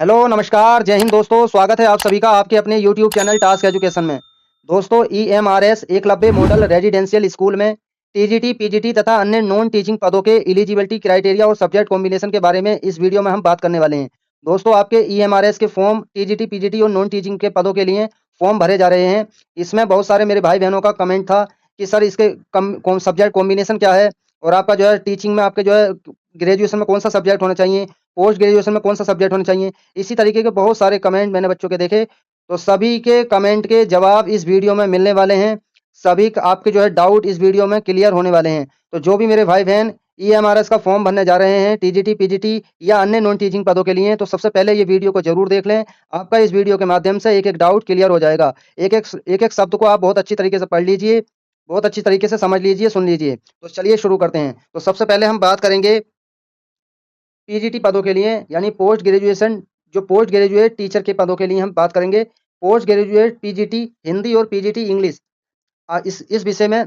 Hello, नमस्कार, जय हिंद दोस्तों। स्वागत है आप सभी का आपके अपने यूट्यूब चैनल टास्क एजुकेशन में। दोस्तों, EMRS Eklavya model residential school में टीजीटी, पीजीटी तथा अन्य नॉन टीचिंग पदों के एलिजिबिलिटी क्राइटेरिया और सब्जेक्ट कॉम्बिनेशन के बारे में इस वीडियो में हम बात करने वाले हैं। दोस्तों, आपके ईएमआरएस के फॉर्म टीजीटी, पीजीटी और नॉन टीचिंग के पदों के लिए फॉर्म भरे जा रहे हैं। इसमें बहुत सारे मेरे भाई-बहनों का कमेंट था कि सर इसके सब्जेक्ट कॉम्बिनेशन क्या है और आपका जो है टीचिंग में आपके जो है ग्रेजुएशन में कौन-सा सब्जेक्ट होना चाहिए, पोस्ट ग्रेजुएशन में कौन-सा सब्जेक्ट होना चाहिए। इसी तरीके के बहुत सारे कमेंट मैंने बच्चों के देखे, तो सभी के कमेंट के जवाब इस वीडियो में मिलने वाले हैं। सभी क आपके जो है डाउट इस वीडियो में क्लियर होने वाले हैं। तो जो भी मेरे भाई-बहन ईएमआरएस का फॉर्म भरने जा रहे हैं, टीजीटी, पीजीटी या अन्य नॉन टीचिंग पदों के लिए, तो सबसे पहले ये वीडियो को ज़रूर देख लें। आपका इस वीडियो के माध्यम से एक-एक डाउट क्लियर हो जाएगा। एक-एक शब्द को आप बहुत अच्छी तरीके से पढ़ लीजिए, बहुत अच्छी तरीके से समझ लीजिए, सुन लीजिए। तो चलिए शुरू करते हैं। तो सबसे पहले हम बात करेंगे पीजीटी पदों के लिए, यानी पोस्ट ग्रेजुएशन, जो पोस्ट ग्रेजुएट टीचर के पदों के लिए हम बात करेंगे। पोस्ट ग्रेजुएट पीजीटी हिंदी और पीजीटी इंग्लिश, इस विषय में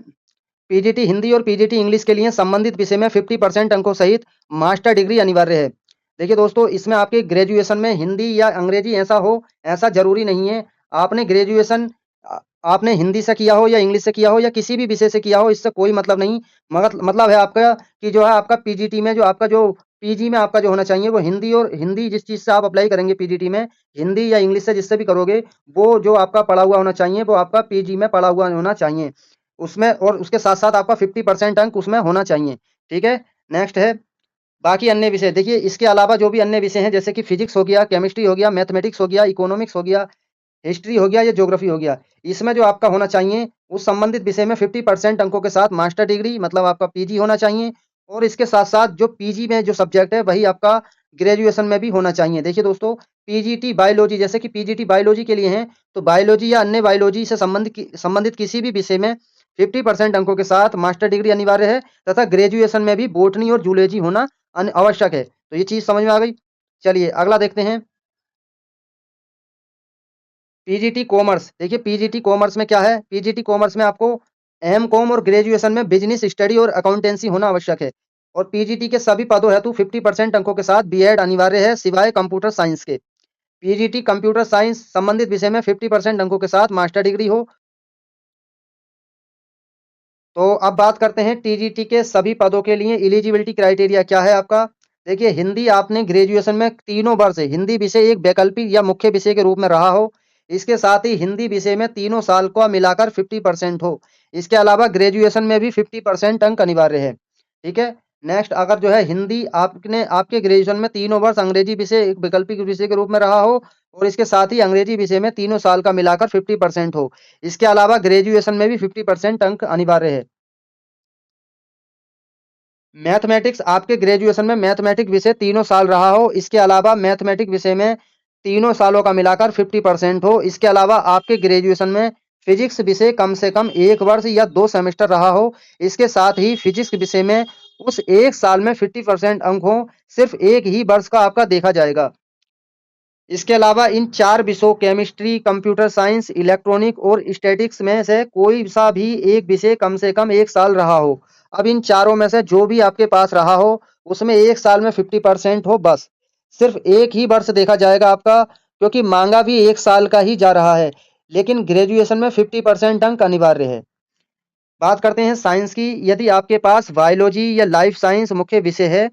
पीजीटी हिंदी और पीजीटी इंग्लिश के लिए संबंधित विषय में 50% अंकों सहित मास्टर डिग्री अनिवार्य है। देखिए दोस्तों, इसमें आपके ग्रेजुएशन में हिंदी या अंग्रेजी ऐसा ज़रूरी नहीं है। आपने ग्रेजुएशन आपने हिंदी से किया हो या इंग्लिश से किया हो या किसी भी विषय से किया हो, इससे कोई मतलब नहीं। मगत मतलब है आपका कि जो है आपका पीजीटी में जो आपका जो पीजी में आपका जो होना चाहिए वो हिंदी जिस चीज़ से आप अप्लाई करेंगे पीजीटी में, हिंदी या इंग्लिश से जिससे भी करोगे, वो जो आपका पढ़ा हुआ होना चाहिए, वो आपका पीजी में पढ़ा हुआ होना चाहिए। उसमें और उसके साथ-साथ आपका 50% अंक उसमें होना चाहिए, ठीक है? नेक्स्ट है बाकी अन्य विषय। देखिए, इसके अलावा जो भी अन्य विषय हैं, जैसे कि फिज़िक्स हो गया, केमिस्ट्री हो गया, मैथमेटिक्स हो गया, इकोनॉमिक्स हो गया, हिस्ट्री हो गया या ज्योग्राफी हो गया, इसमें जो आपका होना चाहिए, उस संबंधित विषय में 50% अंकों के साथ मास्टर डिग्री मतलब आपका पीजी होना चाहिए और इसके साथ-साथ जो पीजी में जो सब्जेक्ट है, वही आपका ग्रेजुएशन में भी होना चाहिए। देखिए दोस्तों, पीजीटी बायोलॉजी, जैसे कि पीजीटी बायोलॉजी के लिए है, तो बायोलॉजी या अन्य बायोलॉजी से संबंधित किसी भी विषय में 50% अंकों के साथ मास्टर डिग्री अनिवार्य है तथा ग्रेजुएशन में भी बॉटनी और जूलॉजी होना आवश्यक है। तो ये चीज़ समझ में आ गई? चलिए अगला देखते हैं। PGT commerce. देखिए, पीजीटी कॉमर्स में क्या है, पीजीटी कॉमर्स में आपको एमकॉम और ग्रेजुएशन में बिजनेस स्टडी और अकाउंटेंसी होना आवश्यक है और पीजीटी के सभी पदों हेतु 50% अंकों के साथ बीएड अनिवार्य है सिवाय कंप्यूटर साइंस के। पीजीटी कंप्यूटर साइंस संबंधित विषय में 50% अंकों के साथ मास्टर डिग्री हो। तो अब बात करते हैं टीजीटी के सभी पदों के लिए एलिजिबिलिटी क्राइटेरिया क्या है आपका। देखिए, हिंदी आपने ग्रेजुएशन में तीनों वर्ष हिंदी विषय एक वैकल्पिक या मुख्य विषय के रूप में रहा हो। इसके साथ ही हिंदी विषय में तीनों साल का मिलाकर 50% हो। इसके अलावा ग्रेजुएशन में भी 50% अंक अनिवार्य है, ठीक है। नेक्स्ट, अगर जो है हिंदी आपने आपके ग्रेजुएशन में तीनों वर्ष अंग्रेजी विषय एक वैकल्पिक विषय के रूप में रहा हो और इसके साथ ही अंग्रेजी विषय में तीनों साल का मिलाकर 50% हो। इसके अलावा ग्रेजुएशन में भी 50% अंक अनिवार्य है। मैथमेटिक्स आपके ग्रेजुएशन में मैथमेटिक्स विषय तीनों साल रहा हो, इसके अलावा मैथमेटिक्स विषय में तीनों सालों का मिलाकर 50% हो। इसके अलावा आपके ग्रेजुएशन में फिजिक्स विषय कम से कम 1 वर्ष या 2 सेमेस्टर रहा हो। इसके साथ ही फिजिक्स विषय में उस 1 साल में 50% अंक हों, सिर्फ़ 1 ही वर्ष का आपका देखा जाएगा। इसके अलावा इन 4 विषयों केमिस्ट्री, कंप्यूटर साइंस, इलेक्ट्रॉनिक और स्टैटिक्स में से कोई सा भी एक विषय कम से कम 1 साल रहा हो। अब इन चारों में से जो भी आपके पास रहा हो, उसमें 1 साल में 50% हो बस। सिर्फ़ 1 ही वर्ष देखा जाएगा आपका, क्योंकि माँगा भी 1 साल का ही जा रहा है, लेकिन ग्रेजुएशन में 50% अंक अनिवार्य है। बात करते हैं साइंस की। यदि आपके पास बायोलॉजी या लाइफ साइंस मुख्य विषय है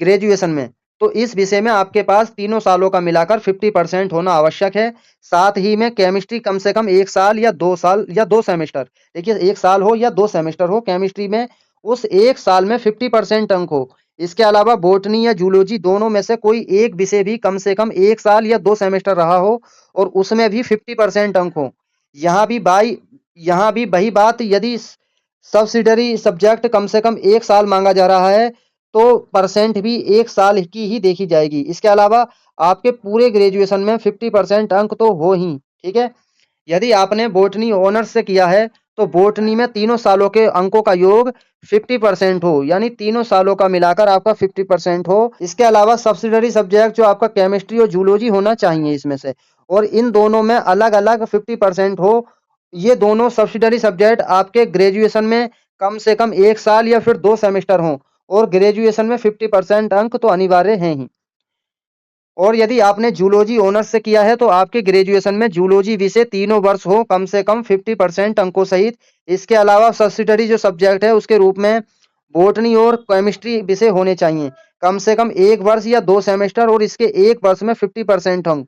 ग्रेजुएशन में, तो इस विषय में आपके पास तीनों सालों का मिलाकर 50% होना आवश्यक है। साथ ही में केमिस्ट्री कम से कम 1 साल या 2 साल या 2 सेमेस्टर, देखिए 1 साल हो या 2 सेमेस्टर हो केमिस्ट्री में, उस 1 साल में 50% अंक हो। इसके अलावा बॉटनी या जूलॉजी दोनों में से कोई एक विषय भी कम से कम 1 साल या 2 सेमेस्टर रहा हो और उसमें भी 50% अंक हो। यहाँ भी बाई यहाँ भी वही बात, यदि सब्सिडरी सब्जेक्ट कम से कम 1 साल माँगा जा रहा है, तो परसेंट भी 1 साल की ही देखी जाएगी। इसके अलावा आपके पूरे ग्रेजुएशन में 50% अंक तो हो ही, ठीक है? यदि आपने बॉटनी ऑनर्स से किया है, तो बॉटनी में तीनों सालों के अंकों का योग 50% हो, यानी तीनों सालों का मिलाकर आपका 50% हो। इसके अलावा सब्सिडरी सब्जेक्ट जो आपका केमिस्ट्री और जूलॉजी होना चाहिए इसमें से, और इन दोनों में अलग-अलग 50% हो। ये दोनों सब्सिडरी सब्जेक्ट आपके ग्रेजुएशन में कम से कम 1 साल या फिर 2 सेमेस्टर हों और ग्रेजुएशन में 50% अंक तो अनिवार्य हैं ही। और यदि आपने जूलॉजी ऑनर्स से किया है तो आपके ग्रेजुएशन में जूलॉजी विषय तीनों वर्ष हो कम से कम 50% अंकों सहित। इसके अलावा सब्सिडरी जो सब्जेक्ट है उसके रूप में बॉटनी और केमिस्ट्री विषय होने चाहिए कम से कम 1 वर्ष या 2 सेमेस्टर, और इसके 1 वर्ष में 50% अंक।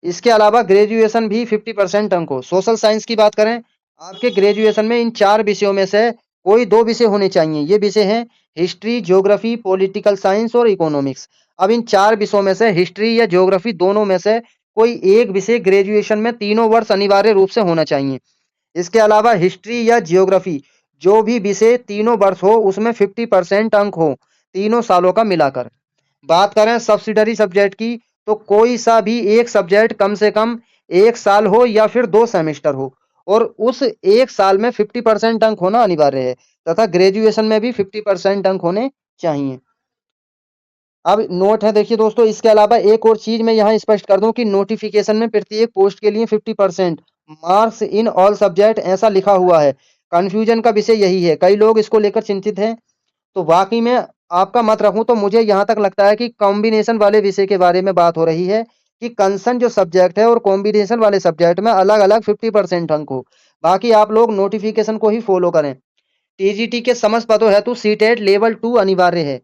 इसके अलावा ग्रेजुएशन भी 50% अंक हो। सोशल साइंस की बात करें, आपके ग्रेजुएशन में इन 4 विषयों में से कोई 2 विषय होने चाहिए। ये विषय हैं हिस्ट्री, ज्योग्राफी, पॉलिटिकल साइंस और इकोनॉमिक्स। अब इन 4 विषयों में से हिस्ट्री या ज्योग्राफी दोनों में से कोई एक विषय ग्रेजुएशन में तीनों वर्ष अनिवार्य रूप से होना चाहिए। इसके अलावा हिस्ट्री या ज्योग्राफी जो भी विषय तीनों वर्ष हो उसमें 50% अंक हो, तीनों सालों का मिलाकर। बात करें सब्सिडरी सब्जेक्ट की, तो कोई सा भी एक सब्जेक्ट कम से कम 1 साल हो या फिर 2 सेमेस्टर हो, और उस 1 साल में 50% अंक होना अनिवार्य है, तथा ग्रेजुएशन में भी 50% अंक होने चाहिए। अब नोट है देखिए दोस्तों, इसके अलावा एक और चीज मैं यहाँ स्पष्ट कर दूं कि नोटिफिकेशन में प्रत्येक पोस्ट के लिए 50% मार्क्स इन ऑल सब्जेक्ट ऐसा लिखा हुआ है। कंफ्यूजन का विषय यही है, कई लोग इसको लेकर चिंतित हैं। तो वाकई में आपका मत रखूं तो मुझे यहाँ तक लगता है कि कॉम्बिनेशन वाले विषय के बारे में बात हो रही है कि कंसर्न जो सब्जेक्ट है और कॉम्बिनेशन वाले सब्जेक्ट में अलग अलग 50% अंक हो। बाकी आप लोग नोटिफिकेशन को ही फॉलो करें। टीजीटी के समस्त पदों हेतु सीटेट लेवल 2 अनिवार्य है।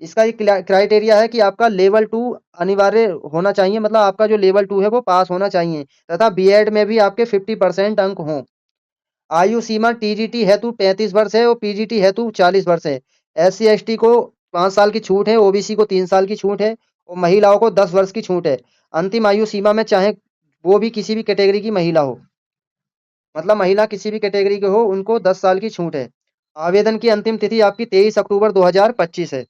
इसका एक क्राइटेरिया है कि आपका लेवल 2 अनिवार्य होना चाहिए, मतलब आपका जो लेवल 2 है वो पास होना चाहिए, तथा बीएड में भी आपके 50% अंक हों। आयु सीमा टीजीटी हेतु 35 वर्ष है और पीजीटी हेतु 40 वर्ष है। एससी एसटी को 5 साल की छूट है, ओबीसी को 3 साल की छूट है और महिलाओं को 10 वर्ष की छूट है। अंतिम आयु सीमा में चाहे वो भी किसी भी कैटेगरी की महिला हो, मतलब महिला किसी भी कैटेगरी के हो, उनको 10 साल की छूट है। आवेदन की अंतिम तिथि आपकी 23 अक्टूबर 2025 है।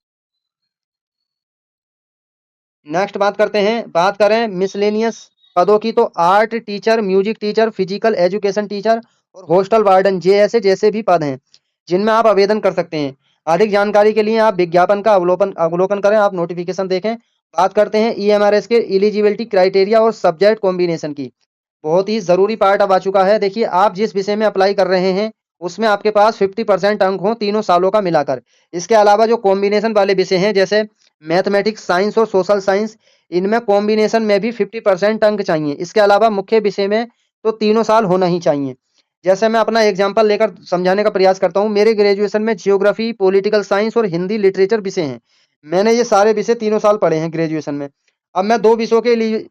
नेक्स्ट बात करते हैं, बात करें मिसलेनियस पदों की, तो art teacher, music teacher, physical education teacher और हॉस्टल वार्डन जैसे भी पद हैं जिनमें आप आवेदन कर सकते हैं। अधिक जानकारी के लिए आप विज्ञापन का अवलोकन अवलोकन करें, आप नोटिफिकेशन देखें। बात करते हैं ईएमआरएस के एलिजिबिलिटी क्राइटेरिया और सब्जेक्ट कॉम्बिनेशन की। बहुत ही ज़रूरी पार्ट अब आ चुका है। देखिए, आप जिस विषय में अप्लाई कर रहे हैं, उसमें आपके पास 50% अंक हों तीनों सालों का मिलाकर। इसके अलावा जो कॉम्बिनेशन वाले विषय हैं, जैसे मैथमेटिक्स, साइंस और सोशल साइंस, इनमें कॉम्बिनेशन में भी 50% अंक चाहिए। इसके अलावा मुख्य विषय में तो तीनों साल होना ही चाहिए। जैसे मैं अपना एग्जाम्पल लेकर समझाने का प्रयास करता हूँ। मेरे ग्रेजुएशन में ज्योग्राफी, पॉलिटिकल साइंस और हिंदी लिटरेचर विषय हैं। मैंने ये सारे विषय तीनों साल पढ़े हैं ग्रेजुएशन में। अब मैं 2 विषयों के लिए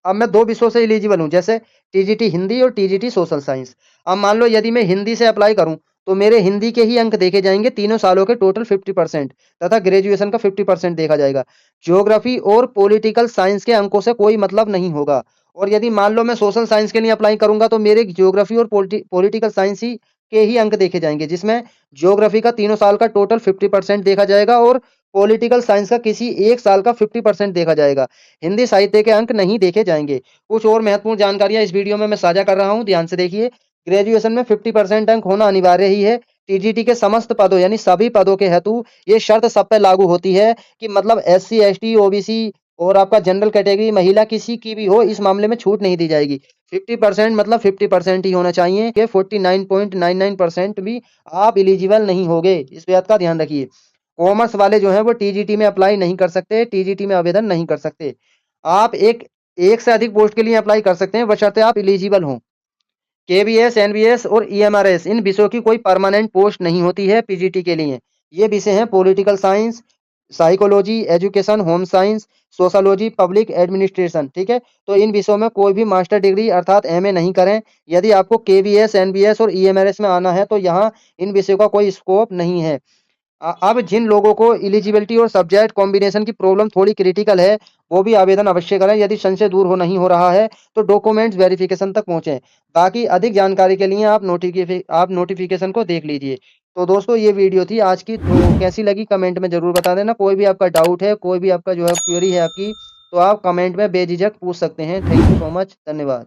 अब मैं 2 विषयों से एलिजिबल हूँ, जैसे टीजीटी हिंदी और टीजीटी सोशल साइंस। अब मान लो यदि मैं हिंदी से अप्लाई करूँ, तो मेरे हिंदी के ही अंक देखे जाएँगे तीनों सालों के टोटल 50%, तथा ग्रेजुएशन का 50% देखा जाएगा। ज्योग्राफी और पॉलिटिकल साइंस के अंकों से कोई मतलब नहीं होगा। और यदि मान लो मैं सोशल साइंस के लिए अप्लाई करूँगा, तो मेरे ज्योग्राफी और पॉलिटिकल साइंस ही के ही अंक देखे जाएँगे, जिसमें ज्योग्राफी का तीनों साल का टोटल 50% देखा जाएगा और पॉलिटिकल साइंस का किसी एक साल का 50% देखा जाएगा। हिंदी साहित्य के अंक नहीं देखे जाएँगे। कुछ और महत्वपूर्ण जानकारियाँ इस वीडियो में मैं साझा कर रहा हूँ, ध्यान से देखिए। ग्रेजुएशन में 50% अंक होना अनिवार्य ही है। टीजीटी के समस्त पदों यानी सभी पदों के हेतु ये शर्त सब पे लागू होती है कि मतलब एससी, एसटी, ओबीसी और आपका जनरल कैटेगरी महिला किसी की भी हो, इस मामले में छूट नहीं दी जाएगी। 50% मतलब 50% ही होना चाहिए कि 49.99% भी आप एलिजिबल नहीं होगे। इस बात का ध्यान रखिए। कॉमर्स वाले जो हैं वो टीजीटी में अप्लाई नहीं कर सकते, टीजीटी में आवेदन नहीं कर सकते। आप एक से अधिक पोस्ट के लिए अप्लाई कर सकते हैं बशर्ते आप एलिजिबल हों। केवीएस, एनवीएस और ईएमआरएस इन विषयों की कोई परमानेंट पोस्ट नहीं होती है पीजीटी के लिए। ये विषय हैं political science, psychology, education, home science, sociology, public administration, ठीक है? तो इन विषयों में कोई भी मास्टर डिग्री अर्थात एमए नहीं करें। यदि आपको केवीएस, एनवीएस और ईएमआरएस में आना है तो यहाँ इन विषयों का कोई स्कोप नहीं है। अब जिन लोगों को एलिजिबिलिटी और सब्जेक्ट कॉम्बिनेशन की प्रॉब्लम थोड़ी क्रिटिकल है, वो भी आवेदन अवश्य करें। यदि संशय दूर हो नहीं हो रहा है, तो डॉक्यूमेंट्स वेरिफिकेशन तक पहुँचें। बाकी अधिक जानकारी के लिए आप नोटिफिकेशन को देख लीजिए। तो दोस्तों ये वीडियो थी आज की, तो कैसी लगी कमेंट में ज़रूर बता देना। कोई भी आपका डाउट है, कोई भी आपका जो है क्वेरी है आपकी, तो आप कमेंट में बेझिझक पूछ सकते हैं। थैंक यू सो मच, धन्यवाद।